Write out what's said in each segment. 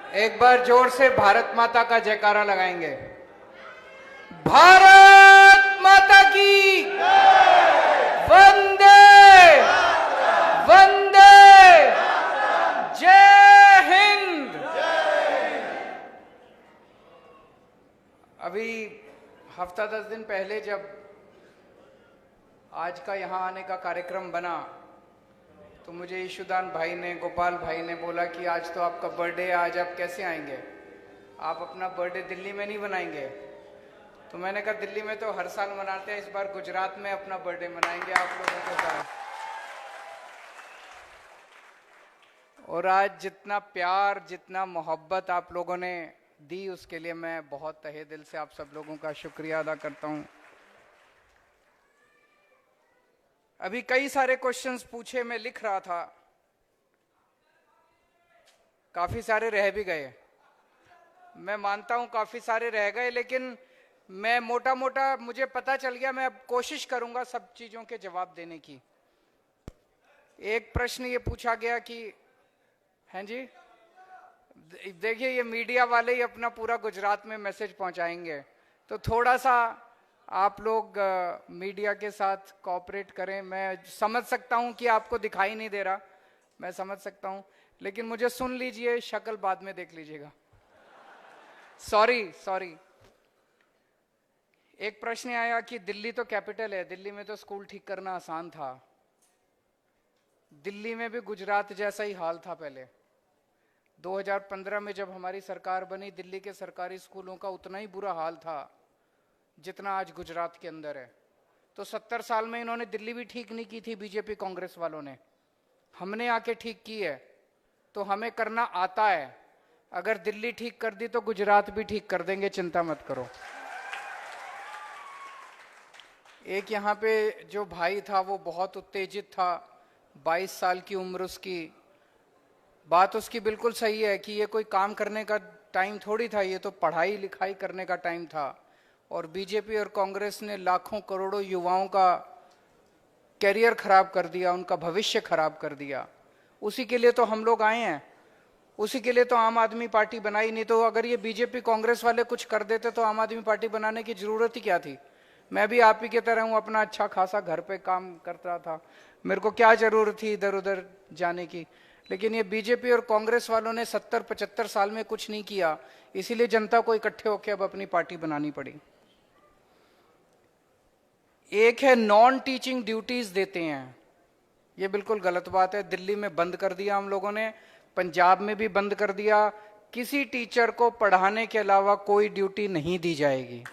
एक बार जोर से भारत माता का जयकारा लगाएंगे। भारत माता की वंदे वंदे जय हिंद। अभी हफ्ता 10 दिन पहले जब आज का यहाँ आने का कार्यक्रम बना तो मुझे ईशुदान भाई ने, गोपाल भाई ने बोला कि आज तो आपका बर्थडे है, आज आप कैसे आएंगे, आप अपना बर्थडे दिल्ली में नहीं मनाएंगे। तो मैंने कहा दिल्ली में तो हर साल मनाते हैं, इस बार गुजरात में अपना बर्थडे मनाएंगे आप लोगों के साथ। और आज जितना प्यार, जितना मोहब्बत आप लोगों ने दी उसके लिए मैं बहुत तहे दिल से आप सब लोगों का शुक्रिया अदा करता हूं। अभी कई सारे क्वेश्चंस पूछे, मैं लिख रहा था, काफी सारे रह भी गए, मैं मानता हूं काफी सारे रह गए, लेकिन मैं मोटा मोटा मुझे पता चल गया, मैं अब कोशिश करूंगा सब चीजों के जवाब देने की। एक प्रश्न ये पूछा गया कि हैं जी, देखिए ये मीडिया वाले ही अपना पूरा गुजरात में मैसेज पहुंचाएंगे, तो थोड़ा सा आप लोग मीडिया के साथ कोऑपरेट करें। मैं समझ सकता हूं कि आपको दिखाई नहीं दे रहा, मैं समझ सकता हूं, लेकिन मुझे सुन लीजिए, शक्ल बाद में देख लीजिएगा। सॉरी। एक प्रश्न आया कि दिल्ली तो कैपिटल है, दिल्ली में तो स्कूल ठीक करना आसान था। दिल्ली में भी गुजरात जैसा ही हाल था पहले। 2015 में जब हमारी सरकार बनी, दिल्ली के सरकारी स्कूलों का उतना ही बुरा हाल था जितना आज गुजरात के अंदर है। तो 70 साल में इन्होंने दिल्ली भी ठीक नहीं की थी, बीजेपी कांग्रेस वालों ने, हमने आके ठीक की है, तो हमें करना आता है। अगर दिल्ली ठीक कर दी तो गुजरात भी ठीक कर देंगे, चिंता मत करो। एक यहाँ पे जो भाई था वो बहुत उत्तेजित था, 22 साल की उम्र उसकी, बात उसकी बिल्कुल सही है कि ये कोई काम करने का टाइम थोड़ी था, ये तो पढ़ाई लिखाई करने का टाइम था। और बीजेपी और कांग्रेस ने लाखों करोड़ों युवाओं का कैरियर खराब कर दिया, उनका भविष्य खराब कर दिया। उसी के लिए तो हम लोग आए हैं, उसी के लिए तो आम आदमी पार्टी बनाई। नहीं तो अगर ये बीजेपी कांग्रेस वाले कुछ कर देते तो आम आदमी पार्टी बनाने की जरूरत ही क्या थी। मैं भी आप ही की तरह हूं, अपना अच्छा खासा घर पे काम करता था, मेरे को क्या जरूरत थी इधर उधर जाने की। लेकिन ये बीजेपी और कांग्रेस वालों ने 70-75 साल में कुछ नहीं किया, इसीलिए जनता को इकट्ठे होकर अब अपनी पार्टी बनानी पड़ी। एक है नॉन टीचिंग ड्यूटीज देते हैं, ये बिल्कुल गलत बात है। दिल्ली में बंद कर दिया हम लोगों ने, पंजाब में भी बंद कर दिया। किसी टीचर को पढ़ाने के अलावा कोई ड्यूटी नहीं दी जाएगी।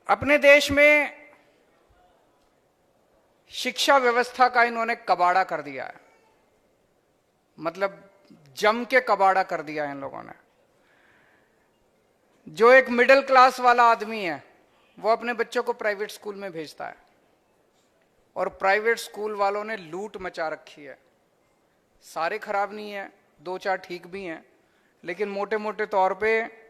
अपने देश में शिक्षा व्यवस्था का इन्होंने कबाड़ा कर दिया है, मतलब जम के कबाड़ा कर दिया है इन लोगों ने। जो एक मिडिल क्लास वाला आदमी है वो अपने बच्चों को प्राइवेट स्कूल में भेजता है, और प्राइवेट स्कूल वालों ने लूट मचा रखी है। सारे खराब नहीं है, 2-4 ठीक भी हैं, लेकिन मोटे मोटे तौर पे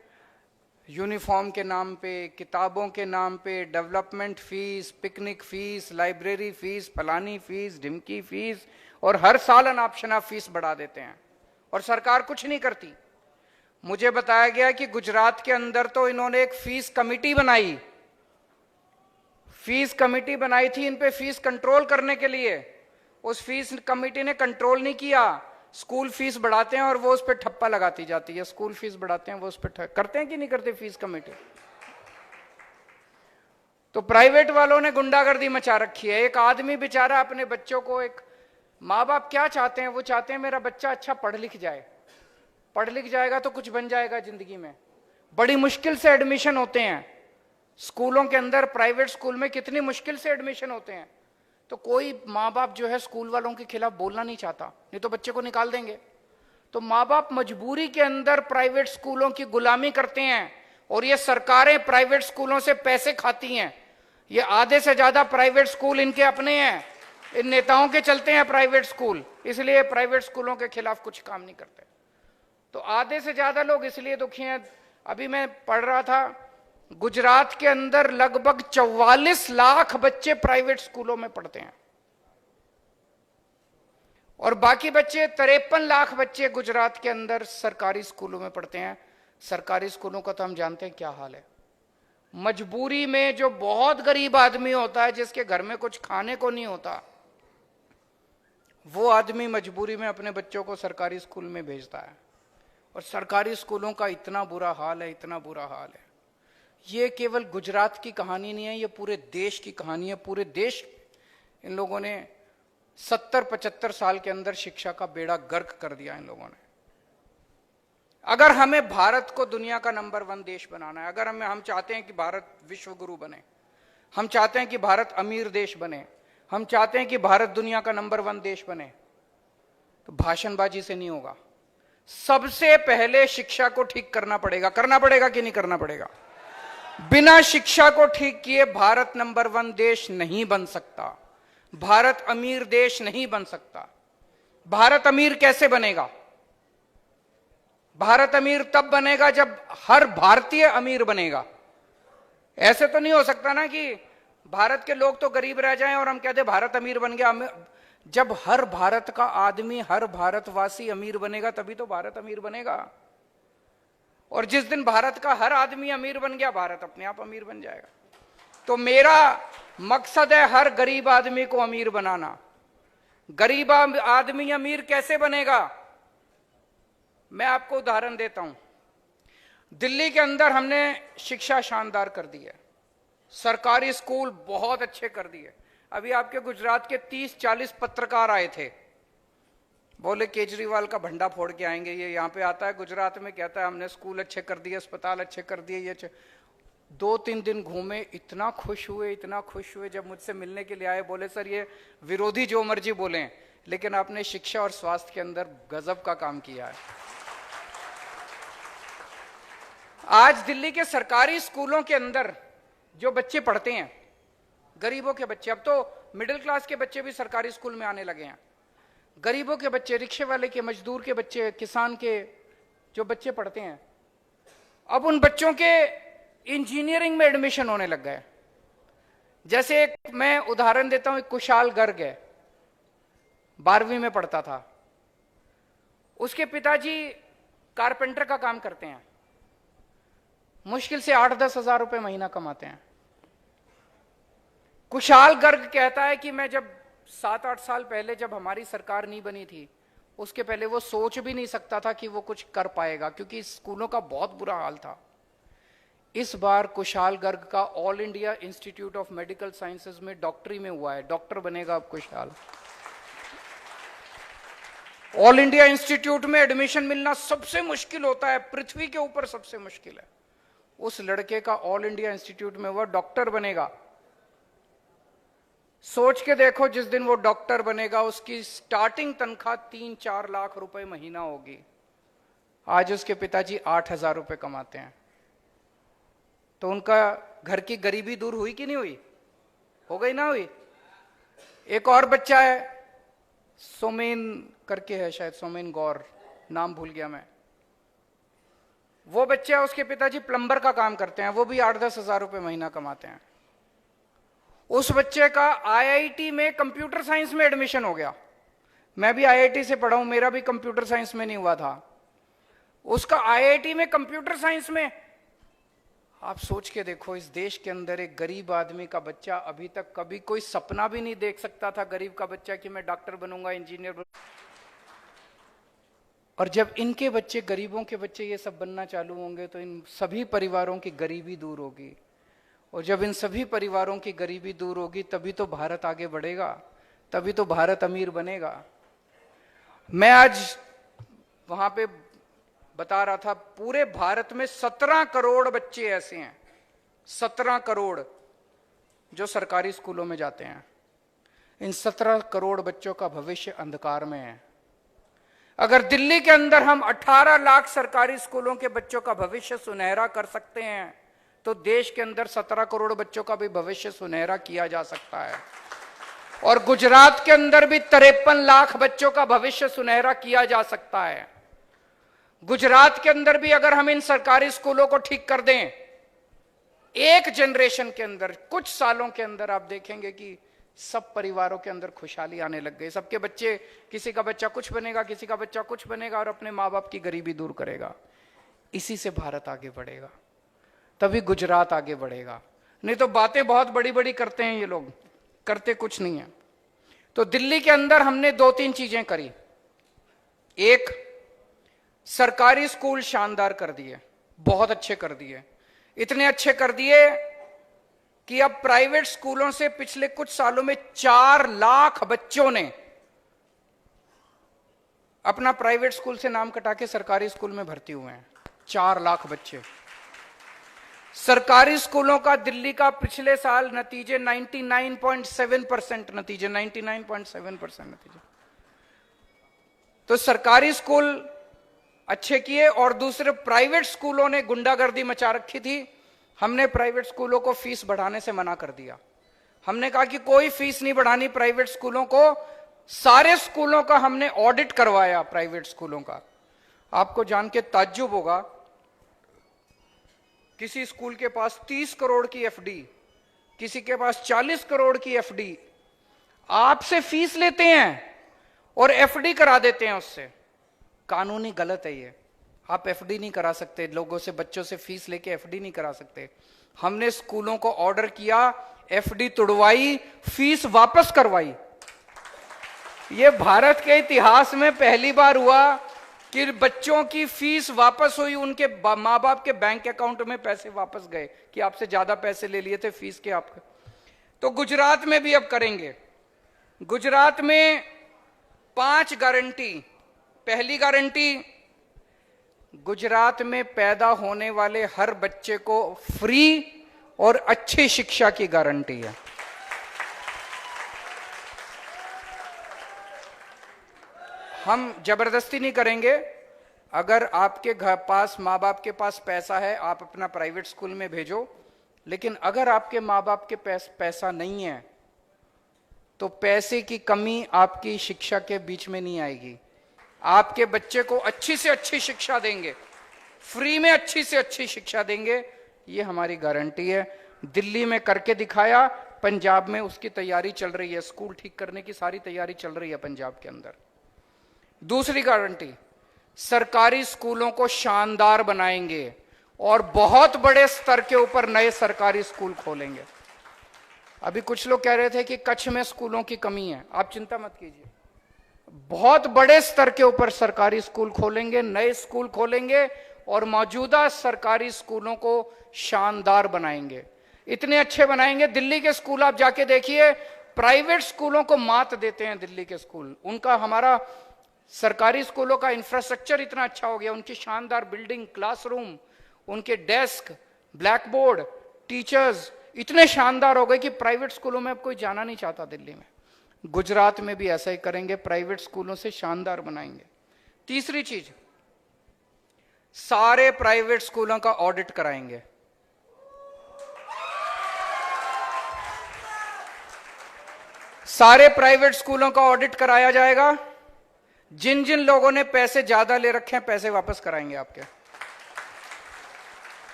यूनिफॉर्म के नाम पे, किताबों के नाम पे, development fees, picnic fees, library fees, फलानी फीस, ढिमकी फीस, और हर साल अनापशना फीस बढ़ा देते हैं और सरकार कुछ नहीं करती। मुझे बताया गया कि गुजरात के अंदर तो इन्होंने एक फीस कमेटी बनाई, फीस कमेटी बनाई थी इन पे फीस कंट्रोल करने के लिए। उस फीस कमेटी ने कंट्रोल नहीं किया, स्कूल फीस बढ़ाते हैं और वो उस पर ठप्पा लगाती जाती है। स्कूल फीस बढ़ाते हैं, वो उस पर करते हैं कि नहीं करते फीस कमेटी। तो प्राइवेट वालों ने गुंडागर्दी मचा रखी है। एक आदमी बेचारा अपने बच्चों को, एक माँ बाप क्या चाहते हैं, वो चाहते हैं मेरा बच्चा अच्छा पढ़ लिख जाए, पढ़ लिख जाएगा तो कुछ बन जाएगा जिंदगी में। बड़ी मुश्किल से एडमिशन होते हैं स्कूलों के अंदर, प्राइवेट स्कूल में कितनी मुश्किल से एडमिशन होते हैं। तो कोई माँ बाप जो है स्कूल वालों के खिलाफ बोलना नहीं चाहता, नहीं तो बच्चे को निकाल देंगे। तो माँ बाप मजबूरी के अंदर प्राइवेट स्कूलों की गुलामी करते हैं, और ये सरकारें प्राइवेट स्कूलों से पैसे खाती हैं। ये आधे से ज्यादा प्राइवेट स्कूल इनके अपने हैं, इन नेताओं के चलते हैं प्राइवेट स्कूल, इसलिए प्राइवेट स्कूलों के खिलाफ कुछ काम नहीं करते। तो आधे से ज्यादा लोग इसलिए दुखी हैं। अभी मैं पढ़ रहा था, गुजरात के अंदर लगभग 44 लाख बच्चे प्राइवेट स्कूलों में पढ़ते हैं, और बाकी बच्चे 53 लाख बच्चे गुजरात के अंदर सरकारी स्कूलों में पढ़ते हैं। सरकारी स्कूलों का तो हम जानते हैं क्या हाल है। मजबूरी में जो बहुत गरीब आदमी होता है, जिसके घर में कुछ खाने को नहीं होता, वो आदमी मजबूरी में अपने बच्चों को सरकारी स्कूल में भेजता है। और सरकारी स्कूलों का इतना बुरा हाल है, इतना बुरा हाल है। ये केवल गुजरात की कहानी नहीं है, ये पूरे देश की कहानी है। पूरे देश इन लोगों ने 70-75 साल के अंदर शिक्षा का बेड़ा गर्क कर दिया इन लोगों ने। अगर हमें भारत को दुनिया का नंबर 1 देश बनाना है, अगर हम चाहते हैं कि भारत विश्व गुरु बने, हम चाहते हैं कि भारत अमीर देश बने, हम चाहते हैं कि भारत दुनिया का नंबर 1 देश बने, तो भाषणबाजी से नहीं होगा। सबसे पहले शिक्षा को ठीक करना पड़ेगा कि नहीं करना पड़ेगा? बिना शिक्षा को ठीक किए भारत नंबर 1 देश नहीं बन सकता, भारत अमीर देश नहीं बन सकता। भारत अमीर कैसे बनेगा? भारत अमीर तब बनेगा जब हर भारतीय अमीर बनेगा। ऐसे तो नहीं हो सकता ना कि भारत के लोग तो गरीब रह जाएं और हम कहते भारत अमीर बन गया। जब हर भारत का आदमी, हर भारतवासी अमीर बनेगा, तभी तो भारत अमीर बनेगा। और जिस दिन भारत का हर आदमी अमीर बन गया, भारत अपने आप अमीर बन जाएगा। तो मेरा मकसद है हर गरीब आदमी को अमीर बनाना। गरीब आदमी अमीर कैसे बनेगा? मैं आपको उदाहरण देता हूं। दिल्ली के अंदर हमने शिक्षा शानदार कर दी है, सरकारी स्कूल बहुत अच्छे कर दिए। अभी आपके गुजरात के 30-40 पत्रकार आए थे, बोले केजरीवाल का भंडा फोड़ के आएंगे। ये यहां पे आता है गुजरात में, कहता है हमने स्कूल अच्छे कर दिए, अस्पताल अच्छे कर दिए, ये 2-3 दिन घूमे, इतना खुश हुए। जब मुझसे मिलने के लिए आए, बोले सर ये विरोधी जो मर्जी बोले, लेकिन आपने शिक्षा और स्वास्थ्य के अंदर गजब का काम किया है। आज दिल्ली के सरकारी स्कूलों के अंदर जो बच्चे पढ़ते हैं, गरीबों के बच्चे, अब तो मिडिल क्लास के बच्चे भी सरकारी स्कूल में आने लगे हैं। गरीबों के बच्चे, रिक्शे वाले के, मजदूर के बच्चे, किसान के जो बच्चे पढ़ते हैं, अब उन बच्चों के इंजीनियरिंग में एडमिशन होने लग गए। जैसे एक मैं उदाहरण देता हूं, एक कुशाल गर्ग है, 12वीं में पढ़ता था। उसके पिताजी कारपेंटर का काम करते हैं, मुश्किल से 8-10 हजार रुपए महीना कमाते हैं। कुशाल गर्ग कहता है कि मैं जब 7-8 साल पहले, जब हमारी सरकार नहीं बनी थी, उसके पहले वो सोच भी नहीं सकता था कि वो कुछ कर पाएगा, क्योंकि स्कूलों का बहुत बुरा हाल था। इस बार कुशाल गर्ग का all India institute of medical sciences में डॉक्टरी में हुआ है, डॉक्टर बनेगा अब कुशाल। ऑल इंडिया इंस्टीट्यूट में एडमिशन मिलना सबसे मुश्किल होता है, पृथ्वी के ऊपर सबसे मुश्किल है। उस लड़के का ऑल इंडिया इंस्टीट्यूट में हुआ, डॉक्टर बनेगा। सोच के देखो, जिस दिन वो डॉक्टर बनेगा उसकी स्टार्टिंग तनख्वाह 3-4 लाख रुपए महीना होगी। आज उसके पिताजी 8,000 रुपए कमाते हैं। तो उनका घर की गरीबी दूर हुई कि नहीं हुई? हो गई ना हुई? एक और बच्चा है, सोमेन करके है शायद, सोमेन गौर, नाम भूल गया मैं। वो बच्चा, उसके पिताजी प्लम्बर का काम करते हैं, वो भी 8-10 हजार रुपए महीना कमाते हैं। उस बच्चे का आईआईटी में कंप्यूटर साइंस में एडमिशन हो गया। मैं भी आईआईटी से पढ़ा हूं, मेरा भी कंप्यूटर साइंस में नहीं हुआ था। उसका आईआईटी में कंप्यूटर साइंस में। आप सोच के देखो, इस देश के अंदर एक गरीब आदमी का बच्चा अभी तक कभी कोई सपना भी नहीं देख सकता था, गरीब का बच्चा, कि मैं डॉक्टर बनूंगा, इंजीनियर बनूंगा। और जब इनके बच्चे, गरीबों के बच्चे ये सब बनना चालू होंगे, तो इन सभी परिवारों की गरीबी दूर होगी। और जब इन सभी परिवारों की गरीबी दूर होगी, तभी तो भारत आगे बढ़ेगा, तभी तो भारत अमीर बनेगा। मैं आज वहां पे बता रहा था, पूरे भारत में 17 करोड़ बच्चे ऐसे हैं, 17 करोड़ जो सरकारी स्कूलों में जाते हैं। इन 17 करोड़ बच्चों का भविष्य अंधकार में है। अगर दिल्ली के अंदर हम 18 लाख सरकारी स्कूलों के बच्चों का भविष्य सुनहरा कर सकते हैं, तो देश के अंदर 17 करोड़ बच्चों का भी भविष्य सुनहरा किया जा सकता है। और गुजरात के अंदर भी 53 लाख बच्चों का भविष्य सुनहरा किया जा सकता है। गुजरात के अंदर भी अगर हम इन सरकारी स्कूलों को ठीक कर दें, एक जनरेशन के अंदर, कुछ सालों के अंदर आप देखेंगे कि सब परिवारों के अंदर खुशहाली आने लग गई। सबके बच्चे, किसी का बच्चा कुछ बनेगा, किसी का बच्चा कुछ बनेगा और अपने माँ बाप की गरीबी दूर करेगा। इसी से भारत आगे बढ़ेगा, तभी गुजरात आगे बढ़ेगा। नहीं तो बातें बहुत बड़ी बड़ी करते हैं ये लोग, करते कुछ नहीं है। तो दिल्ली के अंदर हमने 2-3 चीजें करी। एक, सरकारी स्कूल शानदार कर दिए, बहुत अच्छे कर दिए, इतने अच्छे कर दिए कि अब प्राइवेट स्कूलों से पिछले कुछ सालों में 4 लाख बच्चों ने अपना प्राइवेट स्कूल से नाम कटा के सरकारी स्कूल में भर्ती हुए हैं। 4 लाख बच्चे। सरकारी स्कूलों का दिल्ली का पिछले साल नतीजे 99.7% नतीजे, 99.7% नतीजे। तो सरकारी स्कूल अच्छे किए। और दूसरे, प्राइवेट स्कूलों ने गुंडागर्दी मचा रखी थी। हमने प्राइवेट स्कूलों को फीस बढ़ाने से मना कर दिया। हमने कहा कि कोई फीस नहीं बढ़ानी प्राइवेट स्कूलों को। सारे स्कूलों का हमने ऑडिट करवाया, प्राइवेट स्कूलों का। आपको जान के ताज्जुब होगा, किसी स्कूल के पास 30 करोड़ की एफडी, किसी के पास 40 करोड़ की एफडी, आपसे फीस लेते हैं और एफडी करा देते हैं उससे। कानूनी गलत है ये। आप एफडी नहीं करा सकते, लोगों से, बच्चों से फीस लेके एफडी नहीं करा सकते। हमने स्कूलों को ऑर्डर किया, एफडी तुड़वाई, फीस वापस करवाई। ये भारत के इतिहास में पहली बार हुआ कि बच्चों की फीस वापस हुई, उनके माँ बाप के बैंक अकाउंट में पैसे वापस गए कि आपसे ज्यादा पैसे ले लिए थे फीस के आपके। तो गुजरात में भी अब करेंगे। गुजरात में 5 गारंटी। पहली गारंटी, गुजरात में पैदा होने वाले हर बच्चे को फ्री और अच्छी शिक्षा की गारंटी है। हम जबरदस्ती नहीं करेंगे। अगर आपके घर पास, माँ बाप के पास पैसा है, आप अपना प्राइवेट स्कूल में भेजो। लेकिन अगर आपके माँ बाप के पास पैसा नहीं है तो पैसे की कमी आपकी शिक्षा के बीच में नहीं आएगी। आपके बच्चे को अच्छी से अच्छी शिक्षा देंगे, फ्री में अच्छी से अच्छी शिक्षा देंगे, ये हमारी गारंटी है। दिल्ली में करके दिखाया, पंजाब में उसकी तैयारी चल रही है, स्कूल ठीक करने की सारी तैयारी चल रही है पंजाब के अंदर। दूसरी गारंटी, सरकारी स्कूलों को शानदार बनाएंगे और बहुत बड़े स्तर के ऊपर नए सरकारी स्कूल खोलेंगे। अभी कुछ लोग कह रहे थे कि कच्छ में स्कूलों की कमी है, आप चिंता मत कीजिए, बहुत बड़े स्तर के ऊपर सरकारी स्कूल खोलेंगे, नए स्कूल खोलेंगे और मौजूदा सरकारी स्कूलों को शानदार बनाएंगे। इतने अच्छे बनाएंगे, दिल्ली के स्कूल आप जाके देखिए, प्राइवेट स्कूलों को मात देते हैं दिल्ली के स्कूल। उनका, हमारा सरकारी स्कूलों का इंफ्रास्ट्रक्चर इतना अच्छा हो गया, उनकी शानदार बिल्डिंग, क्लासरूम, उनके डेस्क, ब्लैक बोर्ड, टीचर्स इतने शानदार हो गए कि प्राइवेट स्कूलों में अब कोई जाना नहीं चाहता दिल्ली में। गुजरात में भी ऐसा ही करेंगे, प्राइवेट स्कूलों से शानदार बनाएंगे। तीसरी चीज, सारे प्राइवेट स्कूलों का ऑडिट कराएंगे। सारे प्राइवेट स्कूलों का ऑडिट कराया जाएगा। जिन जिन लोगों ने पैसे ज्यादा ले रखे हैं, पैसे वापस कराएंगे आपके।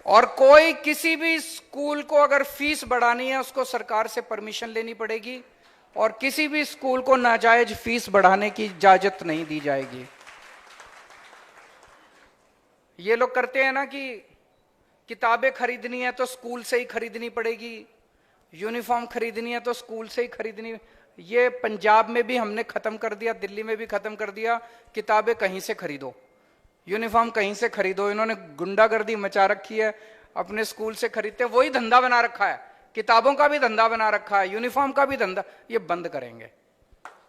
और कोई, किसी भी स्कूल को अगर फीस बढ़ानी है, उसको सरकार से परमिशन लेनी पड़ेगी और किसी भी स्कूल को नाजायज फीस बढ़ाने की इजाजत नहीं दी जाएगी। ये लोग करते हैं ना कि किताबें खरीदनी है तो स्कूल से ही खरीदनी पड़ेगी, यूनिफॉर्म खरीदनी है तो स्कूल से ही खरीदनी। ये पंजाब में भी हमने खत्म कर दिया, दिल्ली में भी खत्म कर दिया। किताबें कहीं से खरीदो, यूनिफॉर्म कहीं से खरीदो। इन्होंने गुंडागर्दी मचा रखी है, अपने स्कूल से खरीदते, वही धंधा बना रखा है। किताबों का भी धंधा बना रखा है, यूनिफॉर्म का भी धंधा। ये बंद करेंगे।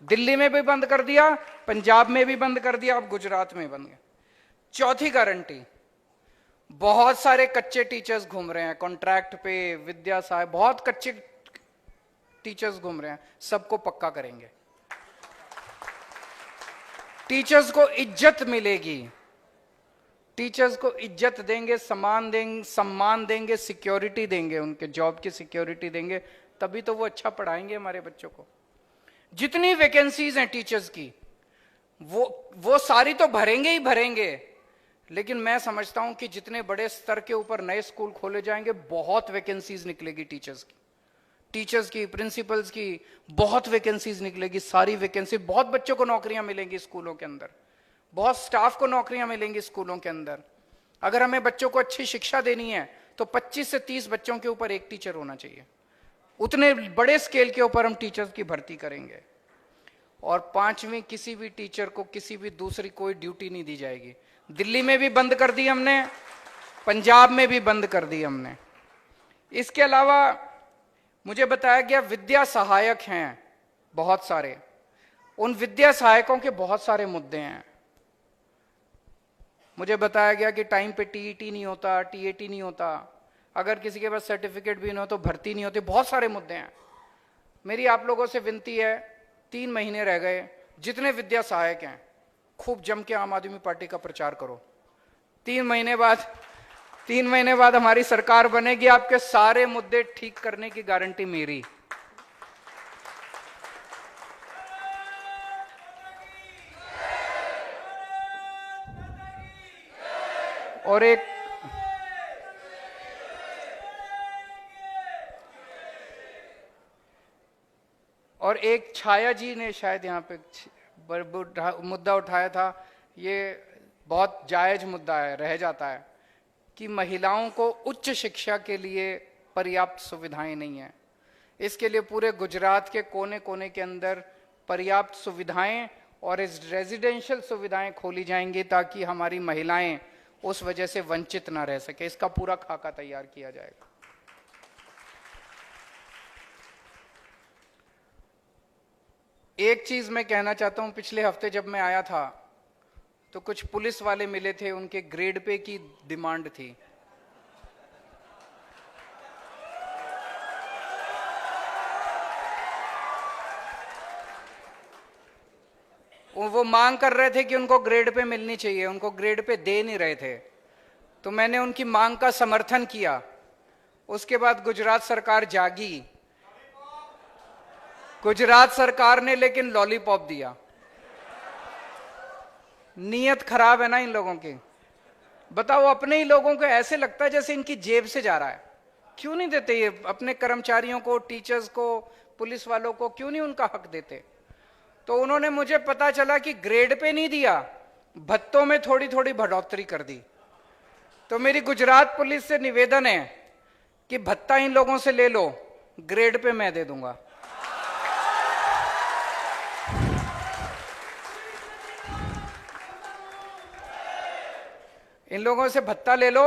दिल्ली में भी बंद कर दिया, पंजाब में भी बंद कर दिया, अब गुजरात में बंद गया। चौथी गारंटी, बहुत सारे कच्चे टीचर्स घूम रहे हैं कॉन्ट्रैक्ट पे, विद्या साहब, बहुत कच्चे टीचर्स घूम रहे हैं, सबको पक्का करेंगे। टीचर्स को इज्जत मिलेगी, टीचर्स को इज्जत देंगे, सम्मान देंगे, सिक्योरिटी देंगे, उनके जॉब की सिक्योरिटी देंगे, तभी तो वो अच्छा पढ़ाएंगे हमारे बच्चों को। जितनी वैकेंसीज हैं टीचर्स की, वो सारी तो भरेंगे ही भरेंगे। लेकिन मैं समझता हूं कि जितने बड़े स्तर के ऊपर नए स्कूल खोले जाएंगे, बहुत वैकेंसीज निकलेगी टीचर्स की। टीचर्स की, प्रिंसिपल्स की बहुत वैकेंसीज निकलेगी, सारी वैकेंसी, बहुत बच्चों को नौकरियां मिलेंगी स्कूलों के अंदर, बहुत स्टाफ को नौकरियां मिलेंगी स्कूलों के अंदर। अगर हमें बच्चों को अच्छी शिक्षा देनी है तो 25 से 30 बच्चों के ऊपर एक टीचर होना चाहिए। उतने बड़े स्केल के ऊपर हम टीचर्स की भर्ती करेंगे। और 5वीं किसी भी टीचर को किसी भी दूसरी कोई ड्यूटी नहीं दी जाएगी। दिल्ली में भी बंद कर दी हमने, पंजाब में भी बंद कर दी हमने। इसके अलावा मुझे बताया गया विद्या सहायक हैं बहुत सारे, उन विद्या सहायकों के बहुत सारे मुद्दे हैं। मुझे बताया गया कि टाइम पे टीईटी नहीं होता, टीएटी नहीं होता, अगर किसी के पास सर्टिफिकेट भी नहीं हो तो भर्ती नहीं होती, बहुत सारे मुद्दे हैं। मेरी आप लोगों से विनती है, 3 महीने रह गए, जितने विद्या सहायक हैं खूब जम के आम आदमी पार्टी का प्रचार करो। 3 महीने बाद हमारी सरकार बनेगी, आपके सारे मुद्दे ठीक करने की गारंटी मेरी। और एक छाया जी ने शायद यहाँ पे मुद्दा उठाया था, ये बहुत जायज मुद्दा है, रह जाता है कि महिलाओं को उच्च शिक्षा के लिए पर्याप्त सुविधाएं नहीं है। इसके लिए पूरे गुजरात के कोने कोने के अंदर पर्याप्त सुविधाएं और इस रेजिडेंशियल सुविधाएं खोली जाएंगी ताकि हमारी महिलाएं उस वजह से वंचित ना रह सके। इसका पूरा खाका तैयार किया जाएगा। एक चीज मैं कहना चाहता हूं, पिछले हफ्ते जब मैं आया था तो कुछ पुलिस वाले मिले थे, उनके ग्रेड पे की डिमांड थी। वो मांग कर रहे थे कि उनको ग्रेड पे मिलनी चाहिए, उनको ग्रेड पे दे नहीं रहे थे, तो मैंने उनकी मांग का समर्थन किया। उसके बाद गुजरात सरकार जागी, गुजरात सरकार ने लेकिन लॉलीपॉप दिया। नीयत खराब है ना इन लोगों की। बताओ, अपने ही लोगों को ऐसे लगता है जैसे इनकी जेब से जा रहा है। क्यों नहीं देते ये अपने कर्मचारियों को, टीचर्स को, पुलिस वालों को, क्यों नहीं उनका हक देते? तो उन्होंने, मुझे पता चला कि ग्रेड पे नहीं दिया, भत्तों में थोड़ी थोड़ी बढ़ोतरी कर दी। तो मेरी गुजरात पुलिस से निवेदन है कि भत्ता इन लोगों से ले लो, ग्रेड पे मैं दे दूंगा। इन लोगों से भत्ता ले लो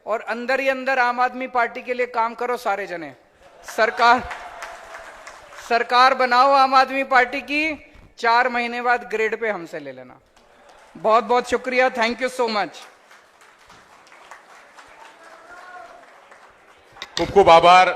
और अंदर ही अंदर आम आदमी पार्टी के लिए काम करो सारे जने। सरकार बनाओ आम आदमी पार्टी की, 4 महीने बाद ग्रेड पे हमसे ले लेना। बहुत बहुत शुक्रिया, थैंक यू सो मच। खूब खूब आभार।